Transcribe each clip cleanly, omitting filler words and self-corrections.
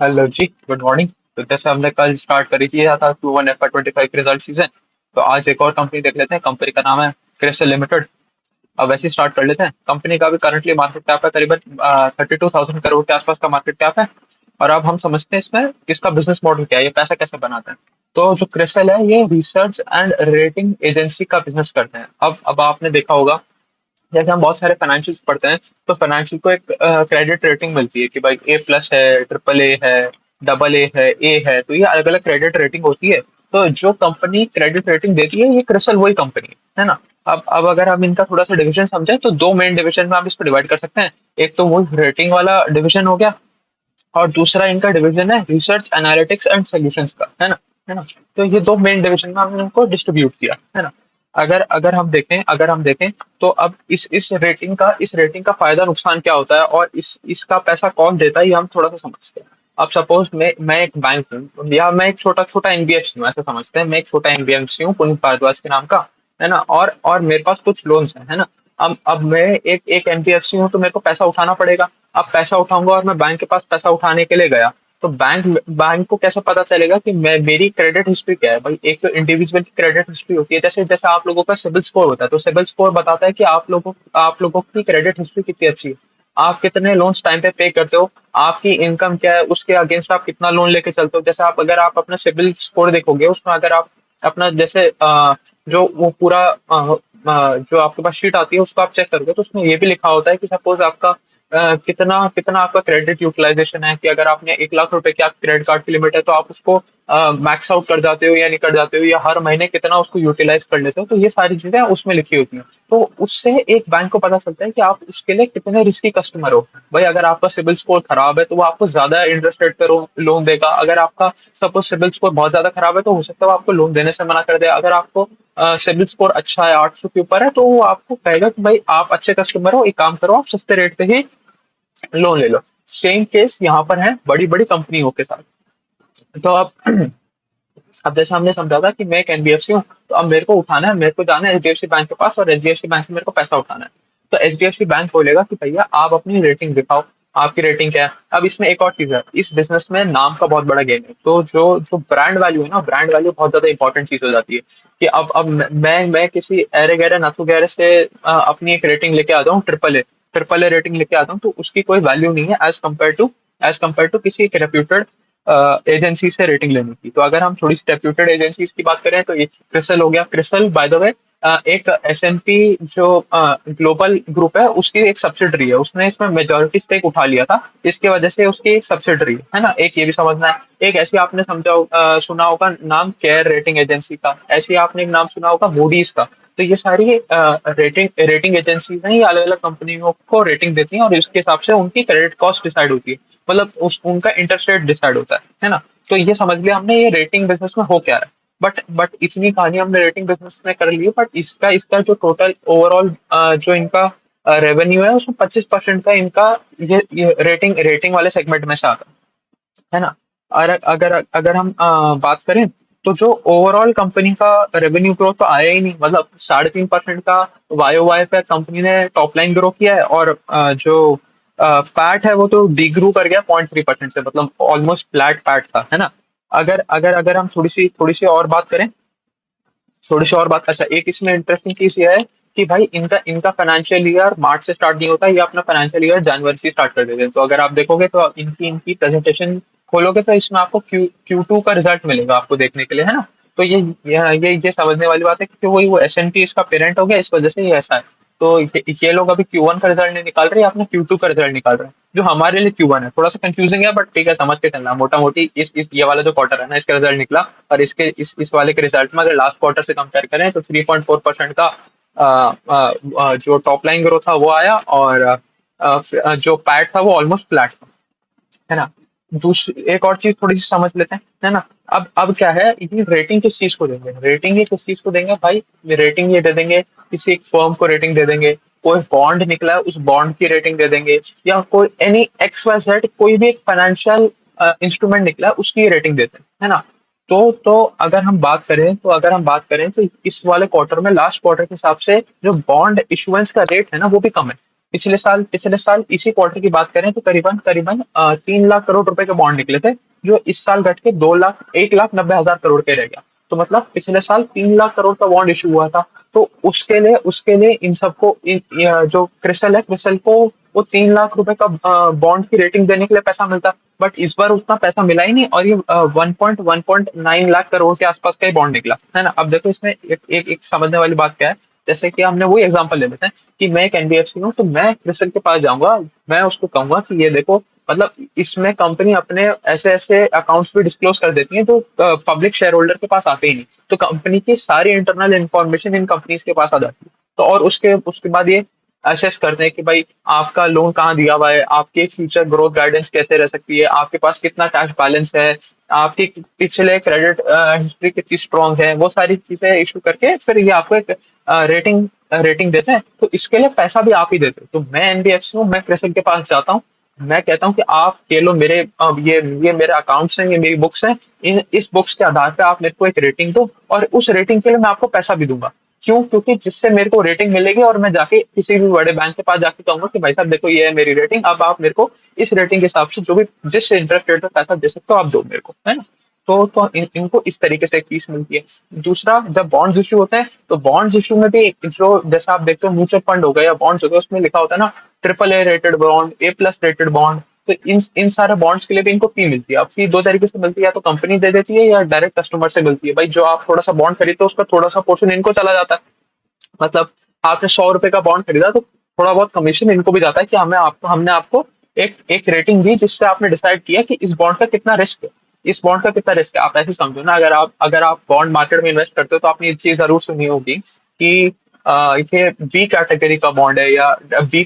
Hello जी, good morning. तो जैसे हमने कल स्टार्ट करी थी था Q1 FY 25 रिजल्ट सीजन। तो आज एक और कंपनी देख लेते हैं। कंपनी का नाम है क्रिस्टल लिमिटेड। अब वैसे ही स्टार्ट कर लेते हैं। कंपनी का भी करंटली मार्केट कैप है करीबन 32,000 करोड़ के आसपास का मार्केट कैप है। और अब हम समझते हैं इसमें इसका बिजनेस मॉडल क्या है, ये पैसा कैसे बनाता है। तो जो क्रिस्टल है ये रिसर्च एंड रेटिंग एजेंसी का बिजनेस करते हैं। अब आपने देखा होगा, जैसे हम बहुत सारे फाइनेंशियल्स पढ़ते हैं तो फाइनेंशियल को एक क्रेडिट रेटिंग मिलती है कि भाई A+ है, ट्रिपल A है, डबल A है, A है। तो ये अलग अलग क्रेडिट रेटिंग होती है। तो जो कंपनी क्रेडिट रेटिंग देती है ये क्रिसल वही कंपनी है ना। अब अगर हम इनका थोड़ा सा डिवीजन समझें तो दो मेन डिवीजन में हम इसको डिवाइड कर सकते हैं। एक तो वो रेटिंग वाला डिवीजन हो गया, और दूसरा इनका डिवीजन है रिसर्च एनालिटिक्स एंड सॉल्यूशंस का, है ना। तो ये दो मेन डिवीजन में हमने इनको डिस्ट्रीब्यूट किया है ना। अगर हम देखें तो अब इस रेटिंग का फायदा नुकसान क्या होता है और इसका पैसा कौन देता है, ये हम थोड़ा सा समझते हैं। अब सपोज मैं एक बैंक हूँ या मैं एक छोटा छोटा एनबीएफसी हूँ, ऐसा समझते हैं। मैं एक छोटा एनबीएफसी हूँ पुनीत भारद्वाज के नाम का, है ना। और मेरे पास कुछ लोन्स हैं, है ना। अब मैं एक एक एनबीएफसी हूँ तो मेरे को पैसा उठाना पड़ेगा। अब पैसा उठाऊंगा और मैं बैंक के पास पैसा उठाने के लिए गया, तो बैंक को कैसे पता चलेगा कि मैं मेरी क्रेडिट हिस्ट्री क्या है। भाई एक तो इंडिविजुअल की क्रेडिट हिस्ट्री होती है, जैसे जैसे आप लोगों का सिबिल स्कोर होता है, तो सिबिल स्कोर बताता है कि आप लोगों की क्रेडिट हिस्ट्री कितनी अच्छी है। आप कितने लोन्स टाइम पे करते हो, आपकी इनकम क्या है, उसके अगेंस्ट आप कितना लोन लेके चलते हो। जैसे आप अगर आप अपना सिबिल स्कोर देखोगे, उसमें अगर आप अपना जैसे जो वो पूरा जो आपके पास शीट आती है उसको आप चेक करोगे, तो उसमें ये भी लिखा होता है कि सपोज आपका कितना कितना आपका क्रेडिट यूटिलाइजेशन है, कि अगर आपने 1 लाख रुपए की आपकी क्रेडिट कार्ड की लिमिट है तो आप उसको मैक्स आउट कर जाते हो या नहीं कर जाते हो, या हर महीने कितना उसको यूटिलाइज कर लेते हो। तो ये सारी चीजें उसमें लिखी होती हैं। तो उससे एक बैंक को पता चलता है कि आप उसके लिए कितने रिस्की कस्टमर हो। भाई अगर आपका सिबिल स्कोर खराब है तो वो आपको ज्यादा इंटरेस्ट रेट पे लोन देगा। अगर आपका सपोज सिबिल स्कोर बहुत ज्यादा खराब है तो हो सकता है वो आपको लोन देने से मना कर दे। अगर आपको सिबिल स्कोर अच्छा है, 800 के ऊपर है, तो वो आपको कहेगा कि भाई आप अच्छे कस्टमर हो, एक काम करो आप सस्ते रेट पे ही लोन ले लो। सेम केस यहाँ पर है बड़ी बड़ी कंपनियों के साथ। तो अब जैसे हमने समझा था कि मैं एक एनबीएफसी हूँ, तो अब मेरे को उठाना है, मेरे को जाना है एचडीएफसी बैंक के पास और एचडीएफसी बैंक से मेरे को पैसा उठाना है। तो एचडीएफसी बैंक बोलेगा कि भैया आप अपनी रेटिंग दिखाओ, आपकी रेटिंग क्या है। अब इसमें एक और चीज है, इस बिजनेस में नाम का बहुत बड़ा गेम है। तो जो जो ब्रांड वैल्यू है ना, ब्रांड वैल्यू बहुत ज्यादा इंपॉर्टेंट चीज हो जाती है। कि अब मैं किसी एरे गैरे नथु गैरे से अपनी एक रेटिंग लेके आ जाऊँ, ट्रिपल ए रेटिंग लेके आता हूँ, तो उसकी कोई वैल्यू नहीं है एज कम्पेयर टू किसी एक रेप्यूटेड एजेंसी से रेटिंग लेने की। तो अगर हम थोड़ी सी रेप्यूटेड एजेंसीज की बात करें तो ये क्रिसल हो गया। क्रिसल बाय द वे एक एस&पी जो ग्लोबल ग्रुप है उसकी एक सब्सिडरी है, उसने इसमें मेजोरिटी स्टेक उठा लिया था, इसकी वजह से उसकी एक सब्सिडरी है ना। एक ये भी समझना है। एक ऐसी आपने सुना होगा नाम केयर रेटिंग एजेंसी का, ऐसे ही आपने एक नाम सुना होगा मूडीज का। तो ये सारी रेटिंग रेटिंग एजेंसीज हैं, ये अलग अलग कंपनियों को रेटिंग देती हैं और इसके हिसाब से उनकी क्रेडिट कॉस्ट डिसाइड होती है। मतलब उनका इंटरेस्ट रेट डिसाइड होता है ना। तो ये समझ लिया हमने ये रेटिंग बिजनेस में हो क्या रहा है। बट इतनी कहानी हमने रेटिंग बिजनेस में कर ली है, बट इसका इसका जो टोटल ओवरऑल जो इनका रेवेन्यू है उसमें 25% का इनका ये रेटिंग रेटिंग वाले सेगमेंट में से आता है ना। और अगर अगर हम बात करें तो जो ओवरऑल कंपनी का रेवेन्यू ग्रोथ तो आया ही नहीं, मतलब 3.5% का YOY पे कंपनी ने टॉप लाइन ग्रो किया है। और जो पैट है वो तो डिग्रू कर गया 0.3% से, मतलब ऑलमोस्ट फ्लैट पैट था, है ना। अगर अगर अगर हम थोड़ी सी और बात करें, अच्छा एक इसमें इंटरेस्टिंग चीज ये है कि भाई इनका इनका फाइनेंशियल ईयर मार्च से स्टार्ट नहीं होता, ये अपना फाइनेंशियल ईयर जनवरी से स्टार्ट कर देते हैं। तो अगर आप देखोगे तो इनकी इनकी प्रेजेंटेशन खोलोगे तो इसमें आपको Q2 का रिजल्ट मिलेगा आपको देखने के लिए, है ना। तो ये समझने वाली बात है कि वो S&P इसका पेरेंट हो गया, इस वजह से ये ऐसा है। तो ये लोग अभी Q1 का रिजल्ट नहीं निकाल रहे, अपने Q2 का रिजल्ट निकाल रहे हैं, जो हमारे लिए Q1 है। थोड़ा सा कंफ्यूजिंग है बट ठीक है, समझ के चलना। मोटा मोटी इस ये वाला जो क्वार्टर है ना, इसका रिजल्ट निकला, और इस वाले के रिजल्ट में अगर लास्ट क्वार्टर से कंपेयर करें तो 3.4% का जो टॉप लाइन ग्रोथ था वो आया, और जो पैट था वो ऑलमोस्ट फ्लैट था, है ना। दूसरी एक और चीज थोड़ी सी समझ लेते हैं, है ना। अब क्या है, ये रेटिंग किस चीज को देंगे, रेटिंग ये किस चीज को देंगे भाई। रेटिंग ये दे देंगे किसी एक फर्म को, रेटिंग दे देंगे। कोई बॉन्ड निकला है उस बॉन्ड की रेटिंग दे देंगे, या कोई एनी XYZ कोई भी एक फाइनेंशियल इंस्ट्रूमेंट निकला है उसकी रेटिंग देते हैं, है ना। तो अगर हम बात करें तो इस वाले क्वार्टर में लास्ट क्वार्टर के हिसाब से जो बॉन्ड इशुएंस का रेट है ना वो भी कम है। पिछले साल इसी क्वार्टर की बात करें तो करीबन करीबन 3 लाख करोड़ रुपए के बॉन्ड निकले थे, जो इस साल घट के 1,90,000 करोड़ के रह गया। तो मतलब पिछले साल 3 लाख करोड़ का बॉन्ड इशू हुआ था। तो उसके लिए इन सबको जो क्रिसल है, क्रिसल को वो 3 लाख रुपए का बॉन्ड की रेटिंग देने के लिए पैसा मिलता। बट इस बार उतना पैसा मिला ही नहीं, और ये 1.9 लाख करोड़ के आसपास का ही बॉन्ड निकला है ना। अब देखो इसमें एक समझने वाली बात क्या है। जैसे कि हमने वही एग्जांपल ले लेते हैं कि मैं एक एनबीएफसी हूँ, तो मैं क्रिसल के पास जाऊंगा, मैं उसको कहूंगा कि ये देखो, मतलब इसमें कंपनी अपने ऐसे ऐसे अकाउंट्स भी डिस्क्लोज कर देती है जो पब्लिक शेयर होल्डर के पास आते ही नहीं। तो कंपनी की सारी इंटरनल इंफॉर्मेशन इन कंपनीज के पास आ जाती है। तो और उसके उसके बाद ये असेस करते हैं कि भाई आपका लोन कहाँ दिया हुआ है, आपकी फ्यूचर ग्रोथ गाइडेंस कैसे रह सकती है, आपके पास कितना कैश बैलेंस है, आपकी पिछले क्रेडिट हिस्ट्री कितनी स्ट्रांग है, वो सारी चीजें इशू करके फिर ये आपको एक रेटिंग रेटिंग देते हैं। तो इसके लिए पैसा भी आप ही देते हो। तो मैं एनबीएफसी हूँ, मैं क्रिसल के पास जाता हूँ, मैं कहता हूँ कि आप ये लो मेरे ये मेरे अकाउंट्स हैं, ये मेरी बुक्स हैं, इन इस बुक्स के आधार पे आप मेरे को एक रेटिंग दो, और उस रेटिंग के लिए मैं आपको पैसा भी दूंगा। क्यों? क्योंकि जिससे मेरे को रेटिंग मिलेगी और मैं जाके किसी भी बड़े बैंक के पास जाके कहूंगा कि भाई साहब देखो ये है मेरी रेटिंग, अब आप मेरे को इस रेटिंग के हिसाब से जो भी जिस इंटरेस्ट रेट पे पैसा दे सकते हो आप दो मेरे को, है ना। इनको इस तरीके से एक फीस मिलती है। दूसरा, जब बॉन्ड्स इशू होते हैं तो बॉन्ड्स इशू में भी जो जैसा आप देखते हो म्यूचुअल फंड हो गया या बॉन्ड्स हो गया, उसमें लिखा होता है ना triple A rated bond, A+ rated bond. तो इन सारे बॉन्ड्स के लिए भी इनको फी मिलती है। अब फी दो तरीके से मिलती है, या तो कंपनी दे देती है या डायरेक्ट कस्टमर से मिलती है। भाई जो आप थोड़ा सा बॉन्ड खरीदते हो उसका थोड़ा सा पोर्शन इनको चला जाता है। मतलब आपने 100 रुपए का बॉन्ड खरीदा तो थोड़ा बहुत कमीशन इनको भी जाता है कि हमने आपको एक एक रेटिंग दी जिससे आपने डिसाइड किया कि इस बॉन्ड का कितना रिस्क है। इस बॉन्ड का कितना रिस्क है आप ऐसे समझो ना। अगर आप बॉन्ड मार्केट में इन्वेस्ट करते हो तो आपने ये चीज जरूर सुनी होगी कि ये बी कैटेगरी का बॉन्ड है या B+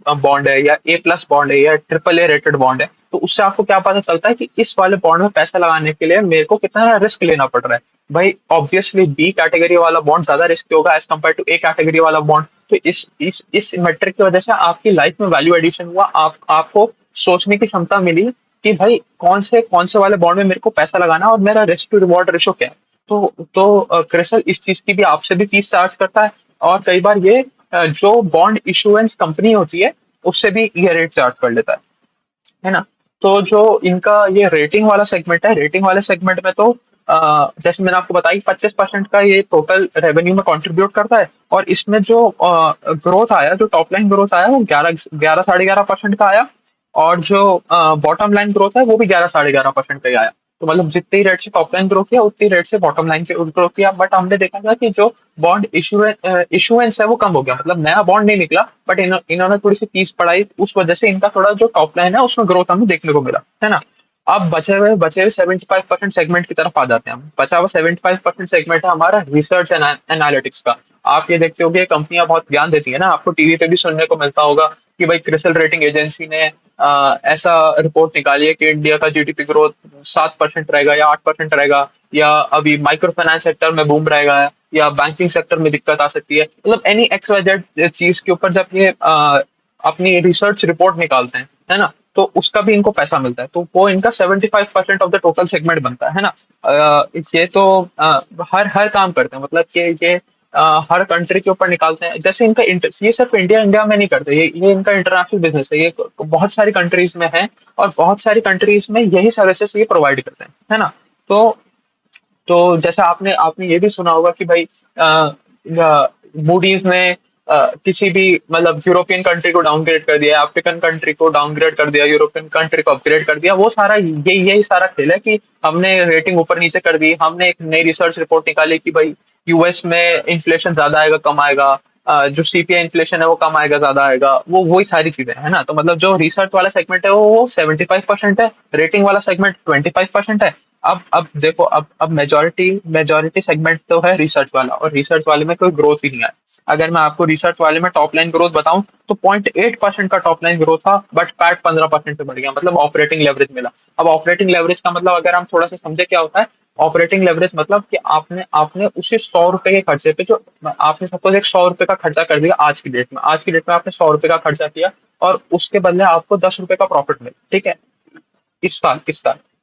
बॉन्ड है या A+ बॉन्ड है या ट्रिपल ए रेटेड बॉन्ड है। तो उससे आपको क्या पता चलता है कि इस वाले बॉन्ड में पैसा लगाने के लिए मेरे को कितना रिस्क लेना पड़ रहा है। भाई ऑब्वियसली बी कैटेगरी वाला बॉन्ड ज्यादा रिस्की होगा as compare to A category वाला बॉन्ड। तो इस मेट्रिक की वजह से आपकी लाइफ में वैल्यू एडिशन हुआ, आपको सोचने की क्षमता मिली कि भाई कौन से वाले बॉन्ड में मेरे को पैसा लगाना है और मेरा रिस्क टू रिवॉर्ड रेशो क्या है। क्रिसल इस चीज की भी आपसे भी फीस चार्ज करता है, और कई बार ये जो बॉन्ड इशुएंस कंपनी होती है उससे भी ये रेट चार्ज कर लेता है ना। तो जो इनका ये रेटिंग वाला सेगमेंट है, रेटिंग वाले सेगमेंट में तो जैसे मैंने आपको बताया 25% का ये टोटल रेवेन्यू में कंट्रीब्यूट करता है। और इसमें जो ग्रोथ आया, जो टॉप लाइन ग्रोथ आया वो 11 11 साढ़े 11% का आया। और जो बॉटम लाइन ग्रोथ है वो भी 11 साढ़े 11% का ही आया। तो मतलब जितनी रेट से टॉप लाइन ग्रो किया उतनी रेट से बॉटम लाइन के ग्रो किया। बट हमने देखा था कि जो बॉन्ड इशुएंस है वो कम हो गया, मतलब नया बॉन्ड नहीं निकला, बट इन्होंने थोड़ी सी फीस बढ़ाई, उस वजह से इनका थोड़ा जो टॉप लाइन है उसमें ग्रोथ हमें देखने को मिला, है ना। अब बचे हुए 75% सेगमेंट की तरफ आ जाते हैं हम। बचा हुआ 75% सेगमेंट है हमारा रिसर्च एनालिटिक्स का। आप ये देखते हो कि कंपनियां बहुत ज्ञान देती है ना, आपको टीवी पे भी सुनने को मिलता होगा कि भाई क्रिसल रेटिंग एजेंसी ने ऐसा रिपोर्ट निकाली है कि इंडिया का जीडीपी ग्रोथ 7% रहेगा या 8% रहेगा, या अभी माइक्रो फाइनेंस सेक्टर में बूम रहेगा, या बैंकिंग सेक्टर में दिक्कत आ सकती है। मतलब एनी XYZ चीज के ऊपर जब ये अपनी रिसर्च रिपोर्ट निकालते हैं, है ना, तो उसका भी इनको पैसा मिलता है। तो वो इनका 75% ऑफ द टोटल सेगमेंट बनता है ना। ये तो हर हर काम करते हैं, मतलब कि ये हर कंट्री के ऊपर निकालते हैं। जैसे इनका ये सिर्फ इंडिया इंडिया में नहीं करते, ये इनका इंटरनेशनल बिजनेस है, ये बहुत सारी कंट्रीज में है, और बहुत सारी कंट्रीज में यही सर्विसेज ये प्रोवाइड करते हैं, है ना। तो जैसे आपने आपने ये भी सुना होगा कि भाई मूडीज ने किसी भी मतलब यूरोपियन कंट्री को डाउनग्रेड कर दिया, अफ्रीकन कंट्री को डाउनग्रेड कर दिया, यूरोपियन कंट्री को अपग्रेड कर दिया। वो सारा यही सारा खेल है कि हमने रेटिंग ऊपर नीचे कर दी, हमने एक नई रिसर्च रिपोर्ट निकाली कि भाई यूएस में इन्फ्लेशन ज्यादा आएगा कम आएगा, जो सीपीआई इन्फ्लेशन है वो कम आएगा ज्यादा आएगा, वो वही सारी चीजें है ना। तो मतलब जो रिसर्च वाला सेगमेंट है वो 75% है, रेटिंग वाला सेगमेंट 25% है। अब देखो, अब मेजोरिटी सेगमेंट तो है रिसर्च वाला, और रिसर्च वाले में कोई ग्रोथ ही नहीं है। अगर मैं आपको रिसर्च वाले में टॉप लाइन ग्रोथ बताऊं तो 0.8% का टॉप लाइन ग्रोथ था, बट पैट 15% पे बढ़ गया, मतलब ऑपरेटिंग लेवरेज मिला। अब ऑपरेटिंग लेवरेज का मतलब अगर हम थोड़ा सा समझे क्या होता है। ऑपरेटिंग लेवरेज मतलब कि आपने आपने उसी 100 रुपए के खर्चे पे, जो आपने सपोज एक 100 रुपए का खर्चा कर दिया आज की डेट में आपने 100 रुपए का खर्चा किया, और उसके बदले आपको 10 रुपए का प्रॉफिट मिला, ठीक है, इस साल।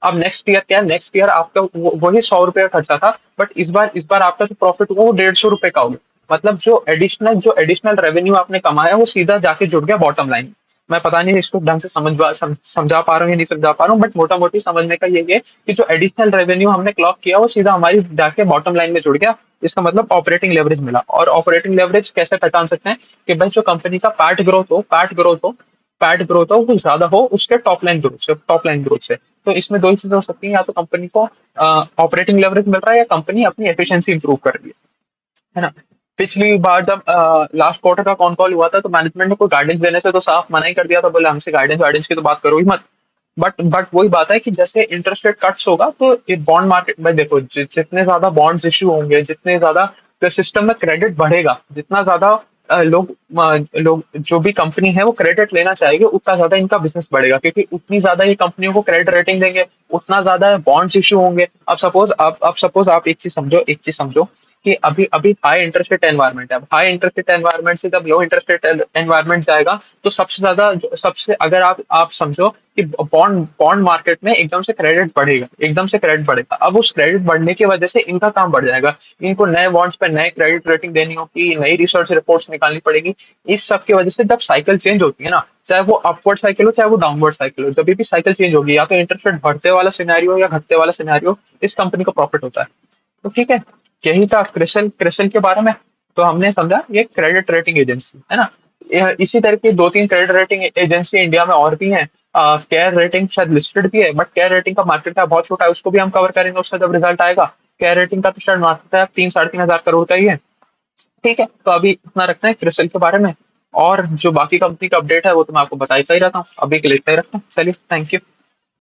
अब नेक्स्ट ईयर क्या है, नेक्स्ट ईयर आपका वही 100 रुपए का खर्चा था, बट इस बार आपका जो प्रॉफिट हुआ वो 150 रुपए का हो गया। मतलब जो एडिशनल रेवेन्यू आपने कमाया वो सीधा जाके जुड़ गया बॉटम लाइन। मैं पता नहीं इसको ढंग से समझा पा रहा हूँ या नहीं समझा पा रहा हूँ, बट मोटा मोटी समझने का यही है कि जो एडिशनल रेवेन्यू हमने क्लॉक किया वो सीधा हमारी जाके बॉटम लाइन में जुड़ गया। इसका मतलब ऑपरेटिंग लेवरेज मिला। और ऑपरेटिंग लेवरेज कैसे पहचान सकते हैं कि भाई जो कंपनी का पैट ग्रोथ हो वो ज्यादा हो उसके टॉप लाइन ग्रोथ से। तो इसमें दो ही चीजें हो सकती हैं, या तो कंपनी को ऑपरेटिंग लेवरेज मिल रहा है या कंपनी अपनी एफिशिएंसी इंप्रूव कर रही है ना। पिछली बार जब लास्ट क्वार्टर का कॉन कॉल हुआ था तो मैनेजमेंट ने कोई गाइडेंस देने से तो साफ मना ही कर दिया था, बोले हमसे गाइडेंस वाइडेंस की तो बात करो ही मत। बट वही बात है कि जैसे इंटरेस्ट रेट कट्स होगा तो ये बॉन्ड मार्केट में देखो जितने ज्यादा बॉन्ड्स इश्यू होंगे, जितने ज्यादा सिस्टम में क्रेडिट बढ़ेगा, जितना ज्यादा लोग जो भी कंपनी है वो क्रेडिट लेना चाहेगी, उतना ज्यादा इनका बिजनेस बढ़ेगा, क्योंकि उतनी ज्यादा ये कंपनियों को क्रेडिट रेटिंग देंगे, उतना ज्यादा बॉन्ड्स इश्यू होंगे। अब सपोज आप एक चीज समझो कि अभी अभी हाई इंटरेस्ट रेट एनवायरनमेंट है। अब हाई इंटरेस्ट रेट एनवायरनमेंट से जब लो इंटरेस्ट रेट एनवायरनमेंट जाएगा तो सबसे अगर आप समझो कि बॉन्ड मार्केट में एकदम से क्रेडिट बढ़ेगा। अब उस क्रेडिट बढ़ने की वजह से इनका काम बढ़ जाएगा। इनको नए बॉन्ड्स पे नए क्रेडिट रेटिंग देनी होगी, नई रिसर्च रिपोर्ट्स निकालनी पड़ेगी। इस सब की वजह से जब साइकिल चेंज होती है ना, चाहे वो अपवर्ड साइकिल हो चाहे वो डाउनवर्ड साइकिल हो, जब भी साइकिल चेंज होगी या तो इंटरेस्ट रेट बढ़ते वाला सिनेरियो या घटते वाला सिनेरियो, इस कंपनी को प्रॉफिट होता है। तो ठीक है, यही था क्रिसल क्रिसल के बारे में। तो हमने समझा ये क्रेडिट रेटिंग एजेंसी है ना। इसी तरह की दो तीन क्रेडिट रेटिंग एजेंसी इंडिया में और भी हैं। केयर रेटिंग शायद लिस्टेड भी है, बट केयर रेटिंग का मार्केट कैप बहुत छोटा है, उसको भी हम कवर करेंगे उसका जब रिजल्ट आएगा। केयर रेटिंग का तो शायद मार्केट कैप 3 साढ़े 3 हजार करोड़ का ही है। ठीक है, तो अभी इतना रखते हैं क्रिसल के बारे में। और जो बाकी कंपनी का अपडेट है वो तो मैं आपको बताता ही रहता हूँ, अभी के लिए इतना ही रखते हैं। चलिए, थैंक यू।